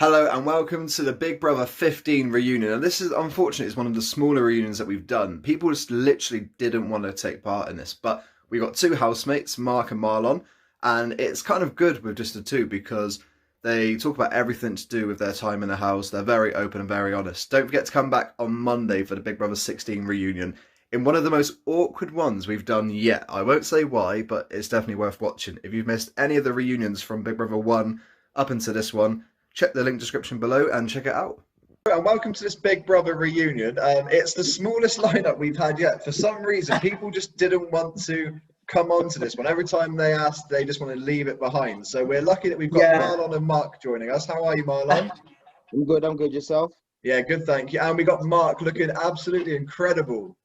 Hello and welcome to the Big Brother 15 reunion. And this is, unfortunately, it's one of the smaller reunions that we've done. People just literally didn't want to take part in this, but we got two housemates, Mark and Marlon, and it's kind of good with just the two because they talk about everything to do with their time in the house. They're very open and very honest. Don't forget to come back on Monday for the Big Brother 16 reunion in one of the most awkward ones we've done yet. I won't say why, but it's definitely worth watching. If you've missed any of the reunions from Big Brother 1 up until this one, check the link description below and check it out. And welcome to this Big Brother reunion. It's the smallest lineup we've had yet. For some reason, people just didn't want to come on to this one. Every time they asked, they just want to leave it behind. So we're lucky that we've got Marlon and Mark joining us. How are you, Marlon? I'm good. Yourself? Yeah, good, thank you. And we got Mark looking absolutely incredible.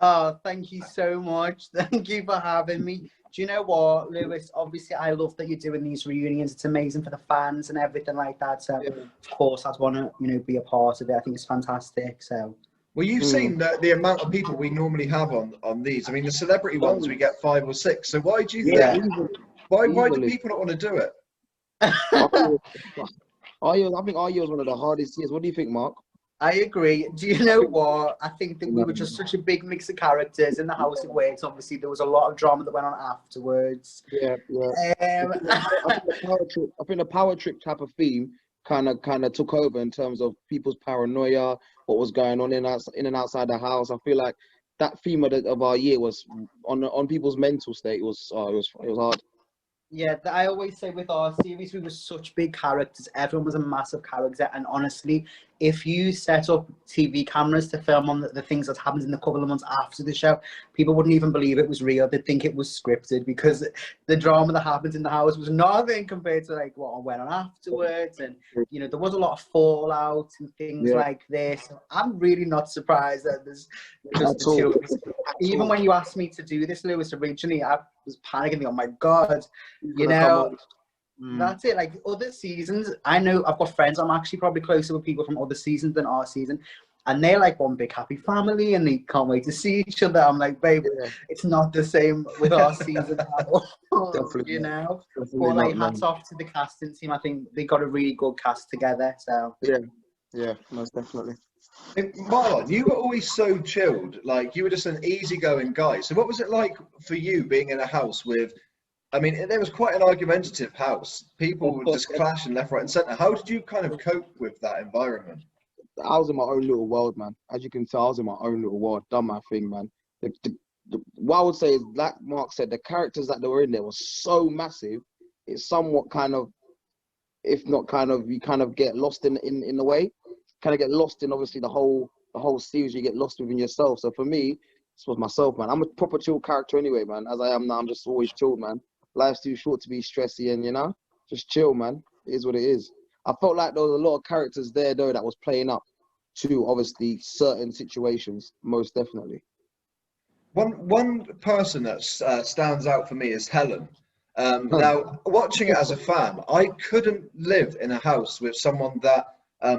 Oh, thank you so much. Thank you for having me. Do you know what, Lewis? Obviously, I love that you're doing these reunions. It's amazing for the fans and everything like that. So, of course, I'd want to, be a part of it. I think it's fantastic. So, well, you've seen the amount of people we normally have on these. I mean, the celebrity ones we get 5 or 6. So why do you think? Why do people not want to do it? I think our year was one of the hardest years. What do you think, Mark? I agree. Do you know what? I think that we were just such a big mix of characters in the house of words. Obviously, there was a lot of drama that went on afterwards. Yeah. I think the power trip type of theme kind of took over in terms of people's paranoia, what was going on in and outside the house. I feel like that theme of our year was on people's mental state. It was hard. Yeah, I always say with our series, we were such big characters. Everyone was a massive character. And honestly, if you set up TV cameras to film on the things that happened in the couple of months after the show, people wouldn't even believe it was real. They'd think it was scripted because the drama that happened in the house was nothing compared to like what went on afterwards. And, there was a lot of fallout and things like this. I'm really not surprised that there's just the two of us. Even when you asked me to do this, Lewis, originally, I was panicking. Oh my God, that's it. Like other seasons, I know I've got friends. I'm actually probably closer with people from other seasons than our season, and they're like one big happy family, and they can't wait to see each other. I'm like, babe, it's not the same with our season. Definitely, But like, hats off to the casting team. I think they got a really good cast together. So yeah, most definitely. Marlon, you were always so chilled. Like you were just an easygoing guy. So what was it like for you being in a house with? I mean, there was quite an argumentative house. People would just clashing left, right, and centre. How did you kind of cope with that environment? I was in my own little world, man. As you can tell, I was in my own little world. Done my thing, man. What I would say is, like Mark said, the characters that they were in there were so massive. It's somewhat kind of, if not kind of, you kind of get lost in the way. Kind of get lost in obviously the whole series. You get lost within yourself. So for me, this was myself, man. I'm a proper chill character anyway, man. As I am now, I'm just always chilled, man. Life's too short to be stressy, and just chill, man. It is what it is. I felt like there was a lot of characters there though that was playing up to obviously certain situations, most definitely. One person that stands out for me is Helen. Now, watching it as a fan, I couldn't live in a house with someone that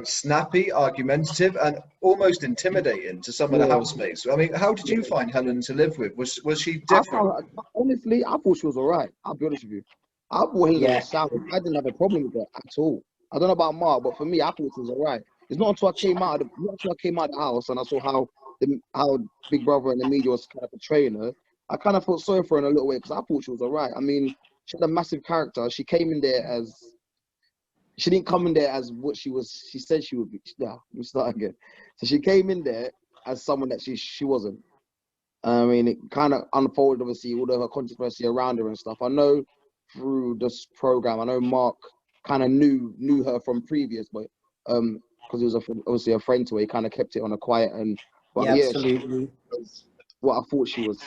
snappy, argumentative, and almost intimidating to some of the housemates. I mean, how did you find Helen to live with? Was she different? Honestly, I thought she was all right. I'll be honest with you. I thought Helen was sound. I didn't have a problem with her at all. I don't know about Mark, but for me, I thought she was all right. It's not until I came out of the house and I saw how Big Brother and the media was kind of portraying her. I kind of felt sorry for her in a little way because I thought she was all right. I mean, she had a massive character. She came in there as. She didn't come in there as what she said she would be. Let me start again. So she came in there as someone that she wasn't. I mean, it kind of unfolded, obviously, all of her controversy around her and stuff. I know through this program, I know Mark kind of knew her from previous, but because he was obviously a friend to her, he kind of kept it on a quiet. But absolutely. What I thought she was.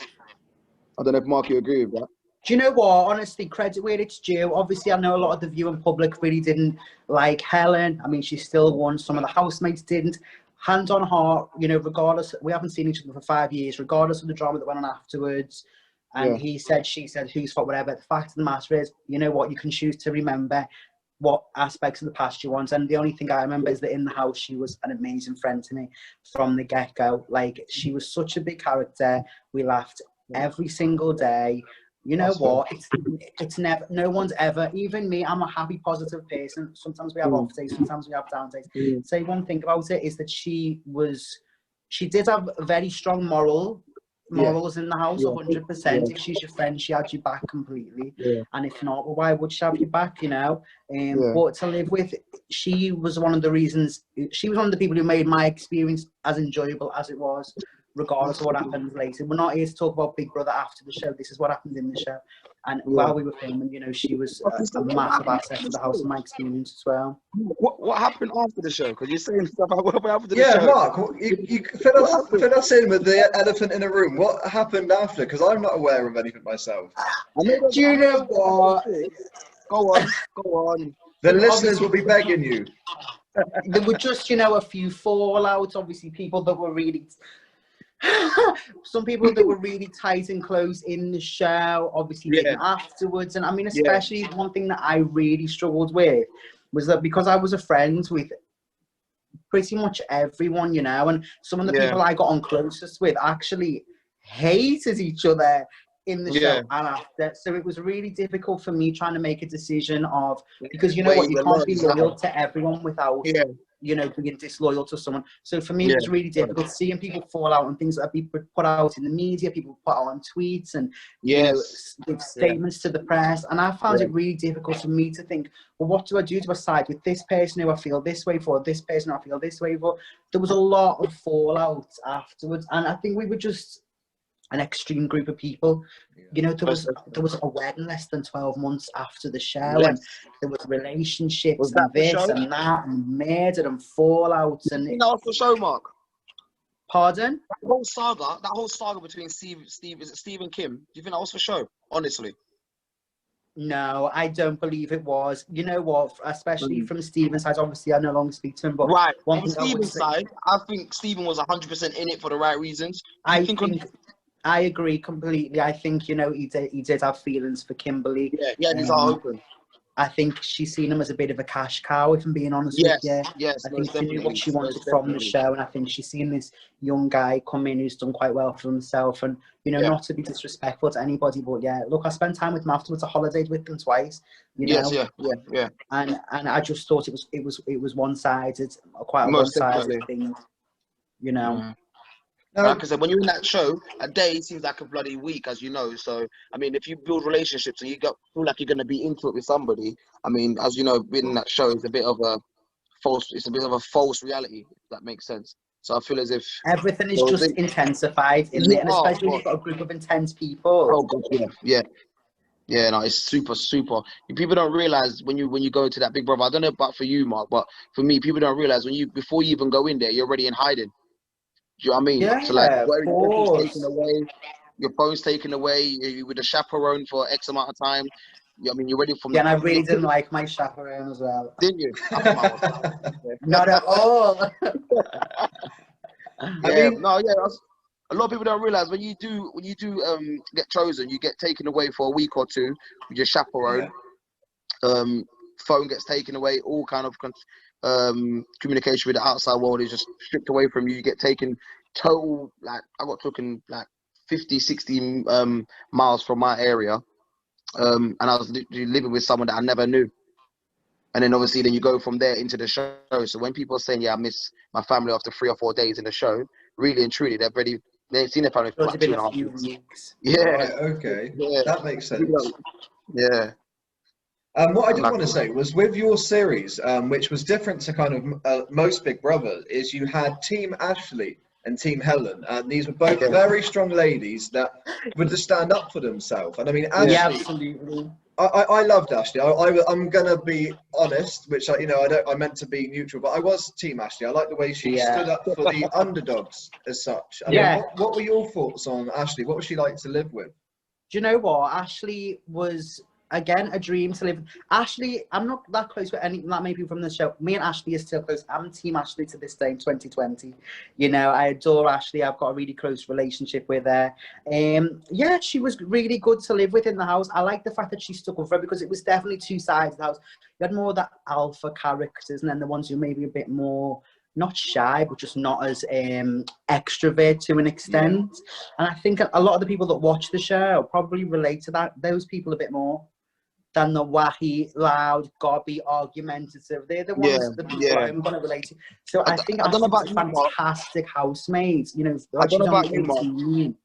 I don't know if Mark, you agree with that. Do you know what? Honestly, credit where it's due. Obviously, I know a lot of the viewing public really didn't like Helen. I mean, she still won. Some of the housemates didn't. Hand on heart, regardless, we haven't seen each other for 5 years, regardless of the drama that went on afterwards. And he said, she said, whose fault, whatever. The fact of the matter is, you know what? You can choose to remember what aspects of the past you want. And the only thing I remember is that in the house, she was an amazing friend to me from the get-go. Like, she was such a big character. We laughed every single day. You know That's fair. what? It's never. No one's ever. Even me. I'm a happy, positive person. Sometimes we have off days. Sometimes we have down days. Say one thing about it is that she did have a very strong morals in the house, 100%. If she's your friend, she had you back completely. And if not, well, why would she have you back? You know. But to live with, she was one of the reasons. She was one of the people who made my experience as enjoyable as it was, regardless of what happens later. We're not here to talk about Big Brother after the show. This is what happened in the show. And while we were filming, you know, she was a massive asset to the house in my experience as well. What happened after the show? Because you're saying stuff about what happened after the show. Yeah, Mark, you fill us in with the elephant in the room. What happened after? Because I'm not aware of anything myself. Do you know what? Go on. The listeners will be begging you. There were just, you know, a few fallouts. Obviously, people that were really... some people that were really tight and close in the show, obviously didn't afterwards. And I mean, especially one thing that I really struggled with was that because I was a friend with pretty much everyone, you know, and some of the people I got on closest with actually hated each other in the show and after. So it was really difficult for me trying to make a decision of, because you know what, you can't be loyal to everyone without you know, being disloyal to someone. So for me, it was really difficult seeing people fall out and things that be put out in the media, people put out on tweets and you know, give statements to the press. And I found it really difficult for me to think, well, what do I do? Do I side with this person who I feel this way for, this person I feel this way for? There was a lot of fallout afterwards. And I think we were just an extreme group of people. You know, there was a wedding less than 12 months after the show, and there was relationships and this and that and murder and fallouts. And that was the show, Mark. Pardon? That whole saga between Steve and Kim. Do you think that was for show? Honestly. No, I don't believe it was. You know what? Especially from Steven's side, obviously I no longer speak to him. But on Steven's side, I think Steven was 100% in it for the right reasons. I agree completely. I think, you know, he did have feelings for Kimberly. Yeah, he's all open. I think she's seen him as a bit of a cash cow, if I'm being honest with you. Yes, I think she knew what she wanted from the show, and I think she's seen this young guy come in who's done quite well for himself. And, you know, not to be disrespectful to anybody, but look, I spent time with him afterwards. I holidayed with them twice, you know. Yeah. And I just thought it was one-sided, quite a one-sided thing, you know. Like I said, when you're in that show, a day seems like a bloody week, as you know. So, I mean, if you build relationships and feel like you're going to be into it with somebody, I mean, as you know, being in that show is a bit of a false reality, if that makes sense. So I feel as if everything is just intensified in it, and especially when you've got a group of intense people. Oh, God, yeah. No, it's super. People don't realize when you go into that Big Brother. I don't know about for you, Mark, but for me, people don't realize before you even go in there, you're already in hiding. Do you know what I mean? Yeah, so like, your phone's taken away, you with a chaperone for X amount of time. I mean, you're ready for. Yeah, and I really didn't like my chaperone as well. Didn't you? Not at all. A lot of people don't realize when you do get chosen, you get taken away for a week or two with your chaperone. Phone gets taken away, all kind of communication with the outside world is just stripped away from you. You get taken total, like I got taken like 50, 60 miles from my area, and I was literally living with someone that I never knew. And then obviously then you go from there into the show. So when people are saying, I miss my family after 3 or 4 days in the show, really and truly they ain't seen their family for like 2.5 weeks. Yeah. Right, okay. Yeah. That makes sense. Yeah. What I did want to say was with your series, which was different to kind of most Big Brother, is you had Team Ashley and Team Helen, and these were both very strong ladies that would just stand up for themselves. And I mean, Ashley, absolutely. I loved Ashley. I'm gonna be honest, which I meant to be neutral, but I was Team Ashley. I like the way she stood up for the underdogs as such. I mean, what were your thoughts on Ashley? What was she like to live with? Do you know what? Ashley was, again, a dream to live. Ashley, I'm not that close with that many people from the show. Me and Ashley are still close. I'm Team Ashley to this day in 2020. You know, I adore Ashley. I've got a really close relationship with her. Yeah, she was really good to live with in the house. I like the fact that she stuck up for her because it was definitely two sides of the house. You had more of the alpha characters and then the ones who maybe a bit more, not shy, but just not as extrovert to an extent. And I think a lot of the people that watch the show probably relate to those people a bit more than the wacky, loud, gobby, argumentative. They're the ones, the people I'm going to relate to. So I think I don't know Ashley's about a you, Mark. fantastic housemate. You know, I like don't know she's on about the you, Mark. team.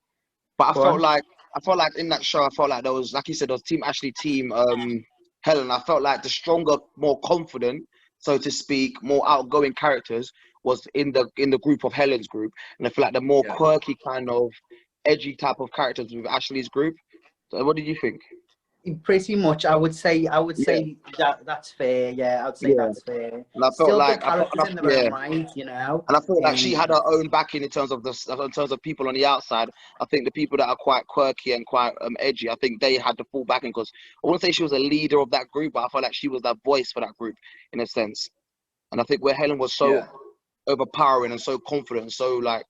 But Go on. I felt like in that show, I felt like there was, like you said, there was Team Ashley, Team Helen. I felt like the stronger, more confident, so to speak, more outgoing characters was in the group of Helen's group, and I feel like the more quirky kind of edgy type of characters with Ashley's group. So what did you think? Pretty much, I would say Yeah, that's fair. Yeah, I would say yeah. that's fair. And I felt Still good like characters in their own right, you know. and I feel like she had her own backing in terms of people on the outside. I think the people that are quite quirky and quite edgy, I think they had the full backing, because I wouldn't say she was a leader of that group, but I felt like she was that voice for that group in a sense. And I think where Helen was so overpowering and so confident and so, like,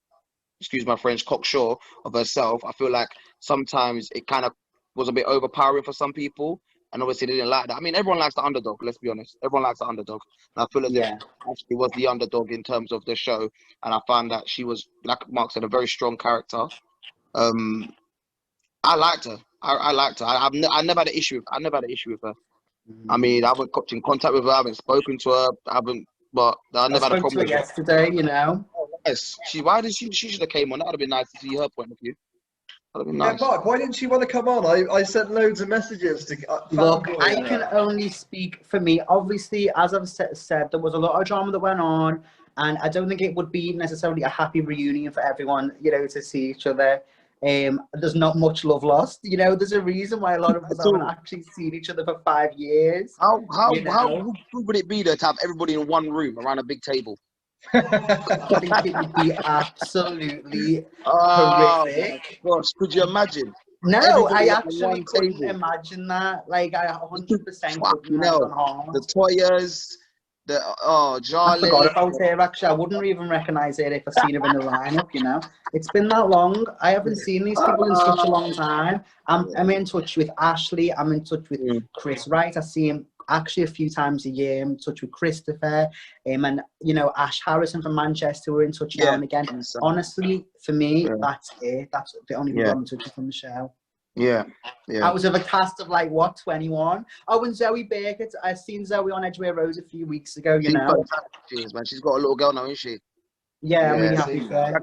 excuse my French, cocksure of herself, I feel like sometimes it kind of was a bit overpowering for some people. And obviously they didn't like that. I mean, everyone likes the underdog, let's be honest. Everyone likes the underdog. And I feel as if Ashley was the underdog in terms of the show. And I found that she was, like Mark said, a very strong character. I liked her. I liked her. I never had an issue with her. I mean, I haven't got in contact with her, I haven't spoken to her, but I I never had a spoke to problem her with her. yesterday, you know. Yes. She should have came on. That would have been nice to see her point of view. That would have been nice. Mark, why didn't she want to come on? I sent loads of messages to Look, fanboy I her. can only speak for me. Obviously, as I've said, there was a lot of drama that went on, and I don't think it would be necessarily a happy reunion for everyone, you know, to see each other. There's not much love lost, you know. There's a reason why a lot of us haven't actually seen each other for 5 years. How you know? good would it be though to have everybody in one room around a big table? I think it would be absolutely Oh horrific. my gosh, could you imagine? No, I Everybody at actually one couldn't table. imagine that. Like, I 100% Fucking couldn't hell. on heart. The Toyas, I Charlie. forgot about her, actually. I wouldn't even recognise her if I seen her in the lineup, you know. It's been that long. I haven't seen these people in such a long time. I'm in touch with Ashley. I'm in touch with Chris Wright. I see him actually a few times a year. I'm in touch with Christopher. And, you know, Ash Harrison from Manchester. We're in touch now and again. Honestly, for me, that's it. That's the only people I'm in touch with from the show. Yeah. I was of a cast of like, what, 21? Oh, and Zoe Burkett. I've seen Zoe on Edgware Road a few weeks ago, you know. Jeez, man, she's got a little girl now, isn't she? Yeah, I'm really happy for her.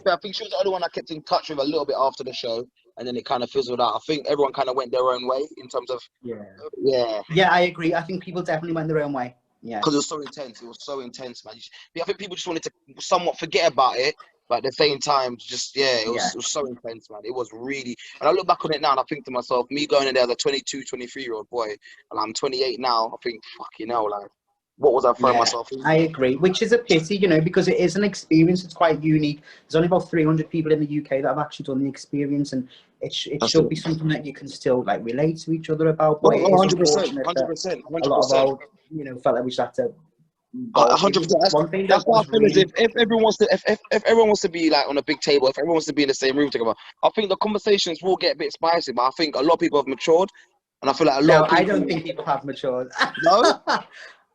I think she was the only one I kept in touch with a little bit after the show, and then it kind of fizzled out. I think everyone kind of went their own way in terms of Yeah, I agree. I think people definitely went their own way. Yeah, because it was so intense. It was so intense, man. I think people just wanted to somewhat forget about it, but at the same time, just it was so intense, man. It was really. And I look back on it now, and I think to myself, me going in there as a 22, 23-year-old boy, and I'm 28 now. I think, fucking hell, like, what was I throwing myself in? I agree, which is a pity, you know, because it is an experience. It's quite unique. There's only about 300 people in the UK that have actually done the experience, and it should be something that you can still like relate to each other about. But it is 100%, 100%. a lot of our, you know, felt like we just had to. 100%. That's what I feel as if everyone wants to, if everyone wants to be like on a big table, if everyone wants to be in the same room together, I think the conversations will get a bit spicy. But I think a lot of people have matured, and I feel like a lot of people. I don't think people have matured. No.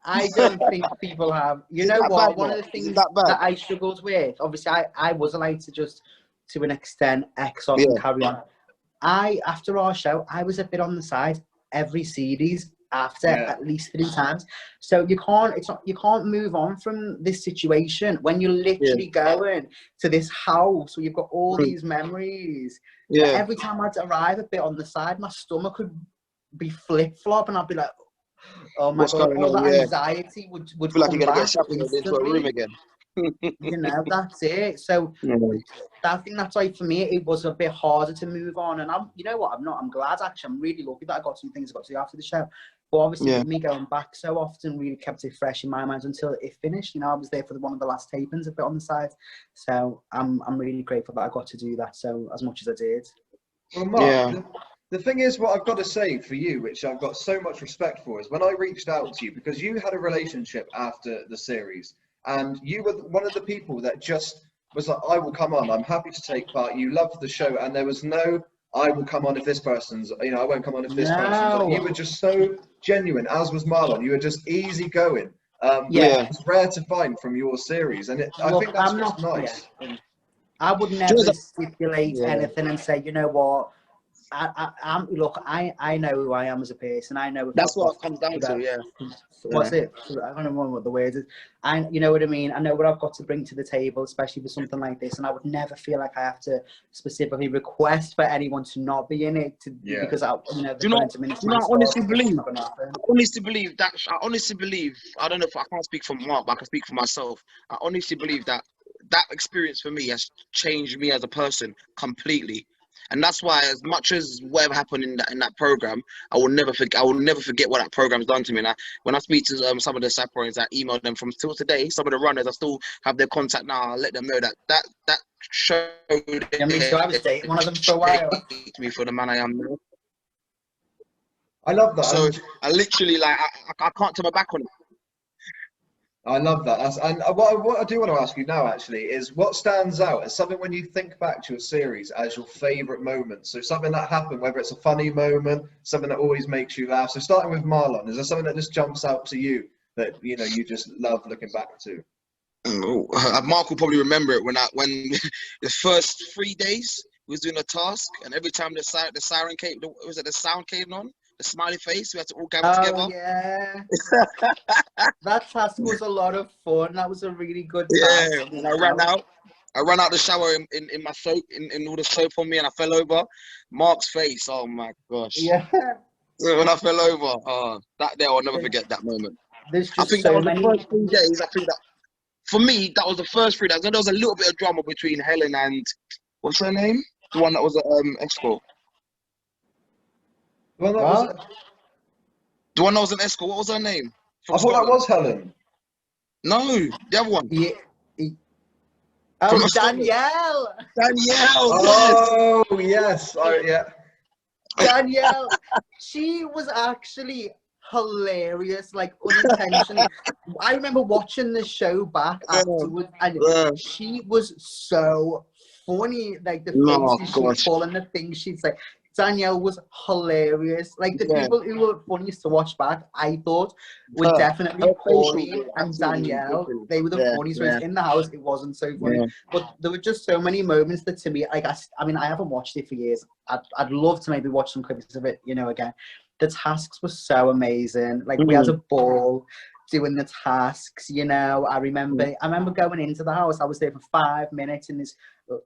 I don't think people have. You know what? One of the things that I struggled with, obviously, I was allowed to just, to an extent, X off and carry on. After our show, I was a bit on the side every series after at least 3 times. So you can't move on from this situation when you're literally going to this house where you've got all these memories. Yeah. Every time I'd arrive a bit on the side, my stomach would be flip-flop, and I'd be like, oh my God, all that anxiety would feel like come you're gonna back get shuffled into a room again. You know, that's it. So I think that's why for me it was a bit harder to move on. And you know what, I'm glad actually. I'm really lucky that I got some things I got to do after the show. But obviously with me going back so often really kept it fresh in my mind until it finished. You know, I was there for one of the last tapings a bit on the side. So I'm really grateful that I got to do that so as much as I did. Well, Mark, the thing is, what I've got to say for you, which I've got so much respect for, is when I reached out to you, because you had a relationship after the series, and you were one of the people that just was like, I will come on, I'm happy to take part. You loved the show, and there was no, I will come on if this person's, you know, I won't come on if this person's. You were just so genuine, as was Marlon. You were just easy going. Yeah. It's rare to find from your series, and I Look, think that's I'm what's not. nice. Yeah. I would Do you never know that- stipulate Yeah. anything and say, you know what, I'm. Look, I know who I am as a person. I know if That's I've what got, it comes down you to, know, yeah. what's it? I don't remember what the word is. You know what I mean. I know what I've got to bring to the table, especially for something like this. And I would never feel like I have to specifically request for anyone to not be in it, because I, you know, Do you know? I honestly believe. I honestly believe. I don't know if I can't speak for Mark, but I can speak for myself. I honestly believe that experience for me has changed me as a person completely. And that's why, as much as whatever happened in that program, I will never forget. I will never forget what that program's done to me. And when I speak to some of the Sapporians, I emailed them from till today. Some of the runners, I still have their contact now. I let them know that show. Yeah, me too. I was dating one of them for a while. Me for the man I am now. I love that. So I literally I can't turn my back on it. I love that. And what I do want to ask you now, actually, is what stands out as something when you think back to your series as your favourite moment. So something that happened, whether it's a funny moment, something that always makes you laugh. So starting with Marlon, is there something that just jumps out to you that you just love looking back to? Mark will probably remember it when the first 3 days we was doing a task, and every time the siren came, the sound came on, the smiley face, we had to all gather together. Oh yeah. That task was a lot of fun. That was a really good task. task. And I ran out the shower in my soap, in all the soap on me, and I fell over. Mark's face, oh my gosh. Yeah. When I fell over, that day I'll never forget that moment. There's just I think so that was many. the first 3 days. I think that for me, that was the first 3 days. Then there was a little bit of drama between Helen and what's her name? The one that was at Escort. Well, that was. The one that was an Escort. What was her name? I thought that was Helen. No, the other one. Yeah. Oh, Danielle. Danielle. Oh yes. Yeah. Danielle. She was actually hilarious, like unintentionally. I remember watching the show back afterwards, and she was so funny. Like the faces she'd pull and the things she'd say. Danielle was hilarious. Like the people who were funniest to watch back, I thought, were definitely Corey and Danielle. They were the funniest. Whereas in the house, it wasn't so funny. But there were just so many moments that to me, like I mean, I haven't watched it for years. I'd love to maybe watch some clips of it, again. The tasks were so amazing. Like we had a ball doing the tasks, I remember going into the house. I was there for 5 minutes in this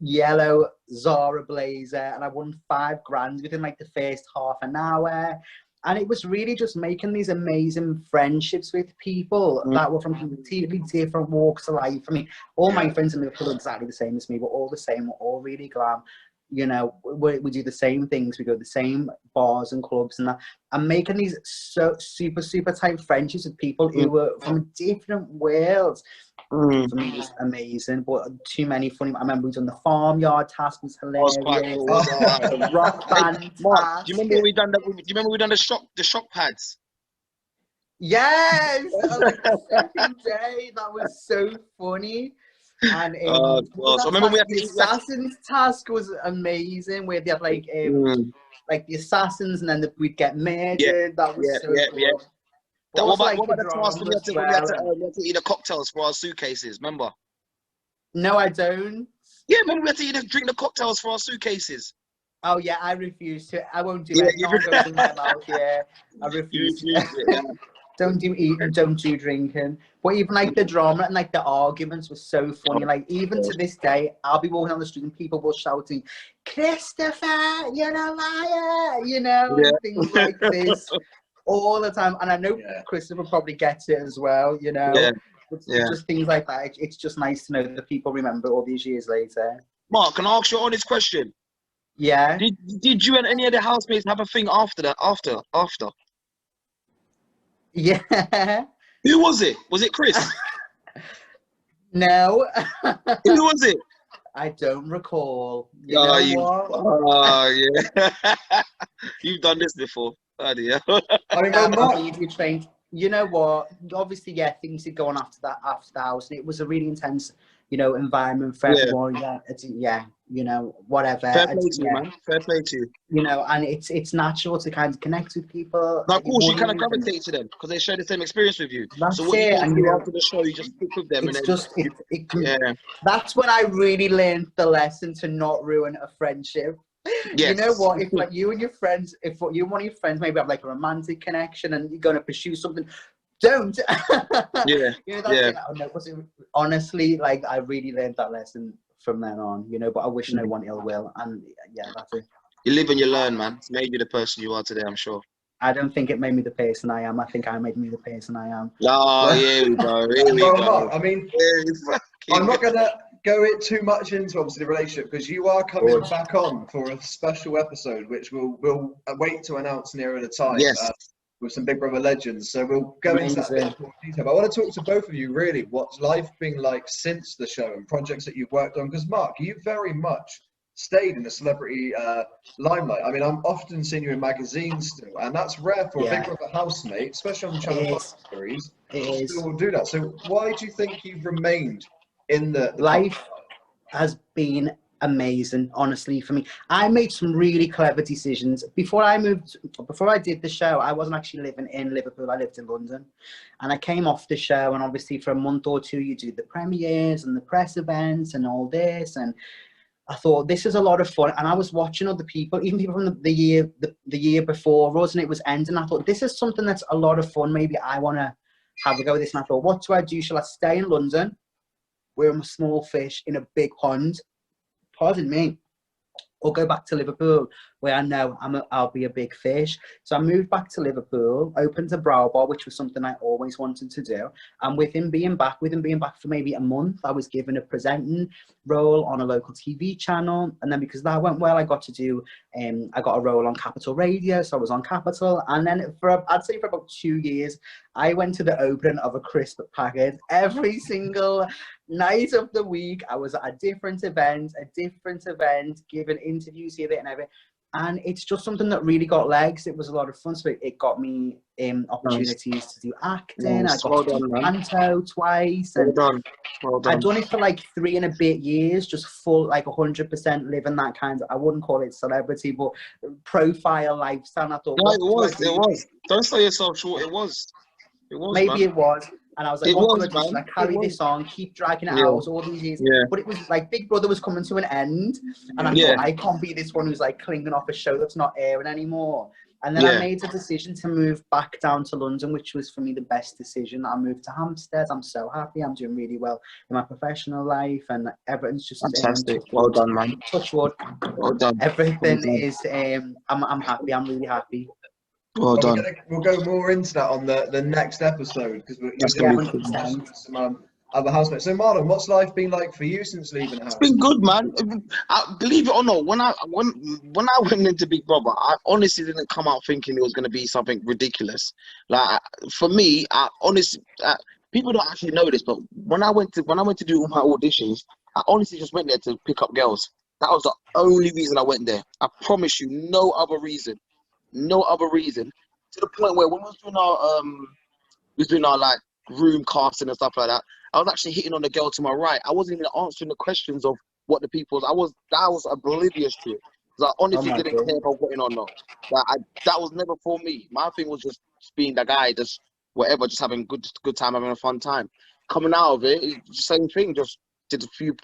yellow Zara blazer, and I won £5 within like the first half an hour. And it was really just making these amazing friendships with people that were from completely different walks of life. I mean, all my friends in Liverpool are exactly the same as me. We're all the same. We're all really glam. We do the same things. We go to the same bars and clubs and that. And making these so super tight friendships with people who were from different worlds. For me, it was amazing. But too many funny. I remember we done the farmyard task. Was hilarious. The rock band task. Do you remember we done the shock pads? Yes, second day. That was so funny. And so remember we had the assassins task was amazing, where they had like the assassins, and then we'd get murdered. That was so good. What about the task when we had to eat the cocktails for our suitcases? Remember? No, I don't. Yeah, remember we had to drink the cocktails for our suitcases. Oh yeah, I refuse to. I won't do it. Not goes in my mouth. Yeah, I refuse. Don't do eating, don't do drinking. But even like the drama and like the arguments were so funny. Like even to this day, I'll be walking on the street and people will shouting, "Christopher, you're a liar!" Things like this all the time. And I know Christopher probably gets it as well. Just things like that. It's just nice to know that people remember all these years later. Mark, can I ask you an honest question? Yeah. Did you and any of the housemates have a thing after that? After? Yeah. Who was it? Was it Chris? No. Who was it? I don't recall. Yeah. You've done this before. I believe you trained. You know what? Obviously, things did go on after the house, and it was a really intense, environment for everyone. you know, whatever. Fair play to you, Yeah, man. Fair play to you. you know, and it's natural to kind of connect with people. Now, that of course, you kind of wouldn't, and gravitate to them because they share the same experience with you. So that's what you it. do And you know, after the show, you just stick with them, and it's then just it can. yeah, That's when I really learned the lesson to not ruin a friendship. You know yes, what? If like you and your friends, if you and one of your friends maybe have like a romantic connection and you're gonna pursue something, don't. yeah, You know, that's yeah. it. Oh, no, honestly, like I really learned that lesson from then on. You know, but I wish no one ill will. And yeah, that's it. You live and you learn, man. It's made you the person you are today, I'm sure. I don't think it made me the person I am. I think I made me the person I am. Oh, here we go. Here we Well, go. Mark, I mean, Here we I'm fucking not go. going to go it too much into obviously the relationship because you are coming Good. back on for a special episode, which we'll wait to announce nearer the time. Yes. With some Big Brother legends, so we'll go into that a bit more detail. But I want to talk to both of you really. What's life been like since the show and projects that you've worked on? Because Mark, you very much stayed in the celebrity limelight. I mean, I'm often seeing you in magazines still, and that's rare for a Big Brother housemate, especially on the Channel 5 series. It Still is. will do that. So why do you think you've remained in the Life has been amazing, honestly, for me. I made some really clever decisions. Before I did the show, I wasn't actually living in Liverpool. I lived in London. And I came off the show, and obviously for a month or two, you do the premieres and the press events and all this. And I thought, this is a lot of fun. And I was watching other people, even people from the year before us, and it was ending. I thought, this is something that's a lot of fun. Maybe I want to have a go at this. And I thought, what do I do? Shall I stay in London, where I'm a small fish in a big pond? Pardon me. Or go back to Liverpool, where I know I'll be a big fish. So I moved back to Liverpool, opened a brow bar, which was something I always wanted to do. And with him being back for maybe a month, I was given a presenting role on a local TV channel. And then because that went well, I got a role on Capital Radio. So I was on Capital. And then I'd say for about 2 years, I went to the opening of a crisp packet every single night of the week. I was at a different event, giving interviews here, there, and everything. And it's just something that really got legs. It was a lot of fun. So it got me opportunities to do acting. Nice. I got to do panto twice. Well And done. Well done. I'd done it for like 3 and a bit years, just full, like 100% living that kind of, I wouldn't call it celebrity, but profile lifestyle. And I thought, No, it was. Don't sell yourself short. It was. It was, maybe man. it was. And I was like, It what do was, I do? Should I man. carry It this on, keep dragging it Yeah. out all these years? Yeah. But it was like Big Brother was coming to an end. And I Yeah. thought, I can't be this one who's like clinging off a show that's not airing anymore. And then Yeah. I made a decision to move back down to London, which was for me the best decision. I moved to Hampstead. I'm so happy. I'm doing really well in my professional life, and everything's just Fantastic. touch Well wood. done, man. Touch wood. Well done. Everything Well done. is I'm happy. I'm really happy. Well Well, done. we'll go more into that on the next episode because we're That's going gonna to be be cool. with some other housemates. So Marlon, what's life been like for you since leaving the house? It's been good, man. Believe it or not, when I went into Big Brother, I honestly didn't come out thinking it was going to be something ridiculous. Like for me, people don't actually know this, but when I went to do all my auditions, I honestly just went there to pick up girls. That was the only reason I went there. I promise you, no other reason. No other reason. To the point where when we was doing our like room casting and stuff like that, I was actually hitting on the girl to my right. I wasn't even answering the questions of what the people. I was oblivious to it. Because I honestly didn't care if I was winning or not. That was never for me. My thing was just being the guy, just whatever, just having good time, having a fun time. Coming out of it, it's the same thing. Just did a few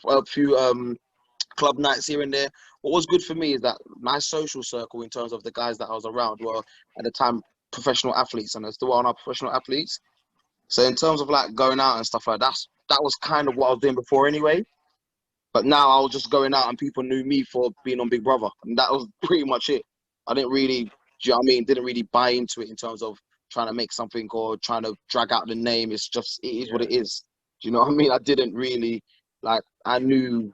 club nights here and there. What was good for me is that my social circle, in terms of the guys that I was around, were at the time professional athletes, and I still are now professional athletes. So in terms of like going out and stuff like that was kind of what I was doing before anyway. But now I was just going out and people knew me for being on Big Brother, and that was pretty much it. I didn't really, do you know what I mean? Didn't really buy into it in terms of trying to make something or trying to drag out the name. It's just, it is what it is. Do you know what I mean? I didn't really, like, I knew,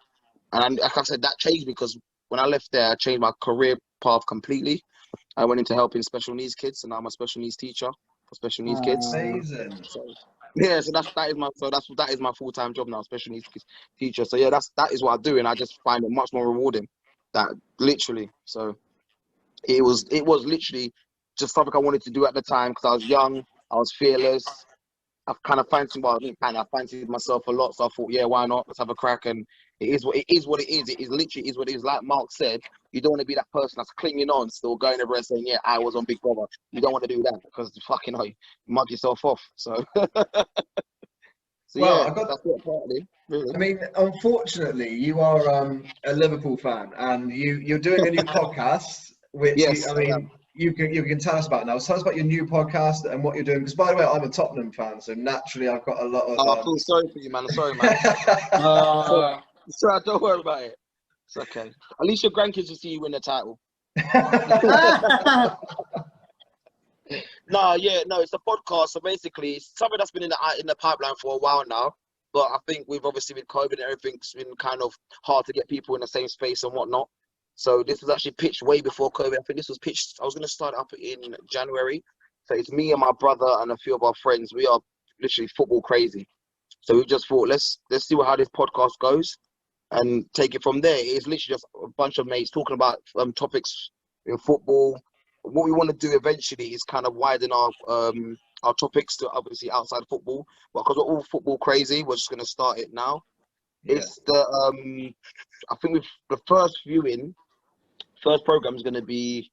and like I said, that changed because when I left there, I changed my career path completely. I went into helping special needs kids, and now I'm a special needs teacher for special needs kids. Amazing. So yeah, so that is my full-time job now, special needs teacher. So yeah, that is what I do, and I just find it much more rewarding. That literally, so it was literally just something I wanted to do at the time because I was young, I was fearless. I kind of fancied, well, I didn't kind of fancied myself a lot, so I thought, yeah, why not? Let's have a crack. And It is what it is. What it is. It is literally is what it is. Like Mark said, you don't want to be that person that's clinging on, still going over and saying, "Yeah, I was on Big Brother." You don't want to do that because fucking hell, you mug yourself off. So, Well, yeah, that's it. Partly, really. I mean, unfortunately, you are a Liverpool fan, and you're doing a new podcast, which Yes, I mean, you can tell us about now. Tell us about your new podcast and what you're doing. Because by the way, I'm a Tottenham fan, so naturally, I've got a lot of. I feel sorry for you, man. I'm sorry, man. Sorry, don't worry about it. It's okay. At least your grandkids will see you win the title. No, it's a podcast. So basically, it's something that's been in the pipeline for a while now. But I think we've obviously with COVID and everything's been kind of hard to get people in the same space and whatnot. So this was actually pitched way before COVID. I think this was pitched. I was going to start up in January. So it's me and my brother and a few of our friends. We are literally football crazy. So we just thought let's see how this podcast goes and take it from there. It's literally just a bunch of mates talking about topics in football. What we want to do eventually is kind of widen our topics to obviously outside football. But because we're all football crazy, we're just going to start it now. Yeah. It's the I think the first program is going to be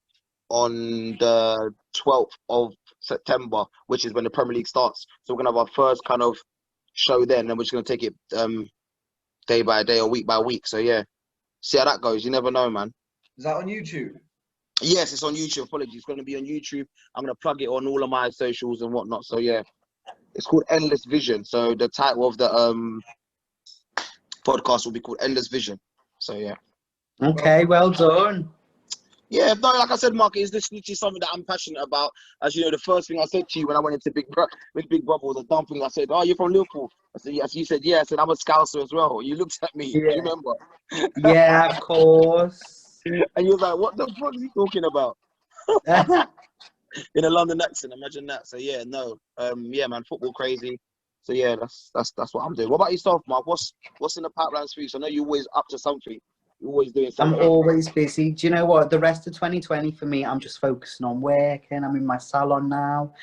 on the 12th of September, which is when the Premier League starts. So we're going to have our first kind of show then, and we're just going to take it day by day or week by week. So yeah, see how that goes. You never know, man. Is that on YouTube? Yes, it's on YouTube. Apologies, it's going to be on YouTube. I'm going to plug it on all of my socials and whatnot. So yeah, it's called Endless Vision. So the title of the podcast will be called Endless Vision. So yeah. Okay, well done. Yeah, no, like I said, Mark, is this literally something that I'm passionate about? As you know, the first thing I said to you when I went into Big Brother was a dumb thing. I said, "Oh, you're from Liverpool." I said, "Yes." You said, "Yeah." I said, "I'm a Scouser as well." You looked at me. Yeah. Do you remember? Yeah, of course. And you was like, "What the fuck is he talking about?" In a London accent, imagine that. So yeah, no, yeah, man, football crazy. So yeah, that's what I'm doing. What about yourself, Mark? What's in the pipeline for you? So I know you're always up to something. You're always doing something. I'm always busy. Do you know what? The rest of 2020 for me, I'm just focusing on working. I'm in my salon now.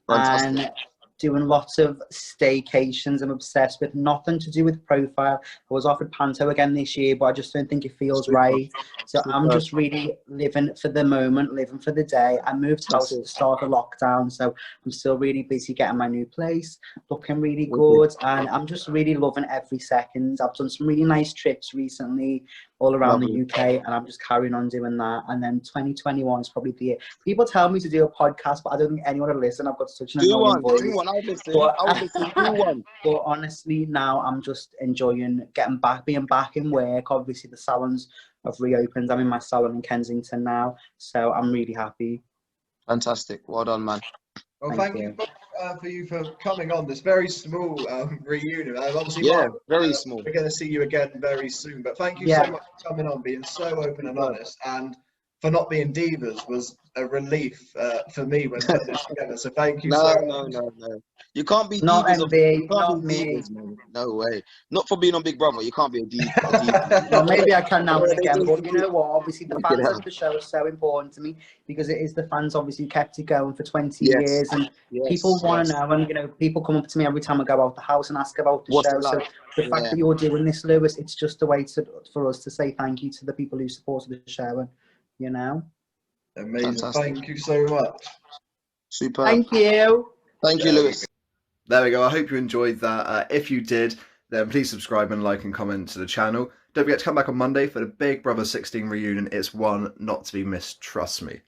Fantastic. And doing lots of staycations. I'm obsessed with nothing to do with profile. I was offered Panto again this year, but I just don't think it feels right. So I'm just really living for the moment, living for the day. I moved house at the start of lockdown, so I'm still really busy getting my new place, looking really good, and I'm just really loving every second. I've done some really nice trips recently all around the UK, and I'm just carrying on doing that. And then 2021 is probably the year. People tell me to do a podcast, but I don't think anyone will listen. I've got such an annoying voice. Do one. I would listen. Do one. But honestly, now I'm just enjoying being back in work. Obviously, the salons have reopened. I'm in my salon in Kensington now, so I'm really happy. Fantastic. Well done, man. Well, thank you for coming on this very small reunion. Obviously, yeah, Mark, very small. We're going to see you again very soon. But thank you so much for coming on, being so open and honest, and for not being divas was a relief for me when putting this together. So thank you so much. No. You can't be not divas. MB, not me. Divas, man. No way. Not for being on Big Brother. You can't be a diva. Well, maybe I can now and again, but you know what? Obviously, the fans of the show are so important to me because it is the fans, obviously, who kept it going for 20 years. And people want to know, and, you know, people come up to me every time I go out the house and ask about the show. So the fact that you're doing this, Lewis, it's just a way for us to say thank you to the people who supported the show. And, you know. Amazing. Fantastic. Thank you so much. Super. Thank you. Thank you, Lewis. There we go. I hope you enjoyed that. If you did, then please subscribe and like and comment to the channel. Don't forget to come back on Monday for the Big Brother 16 reunion. It's one not to be missed, trust me.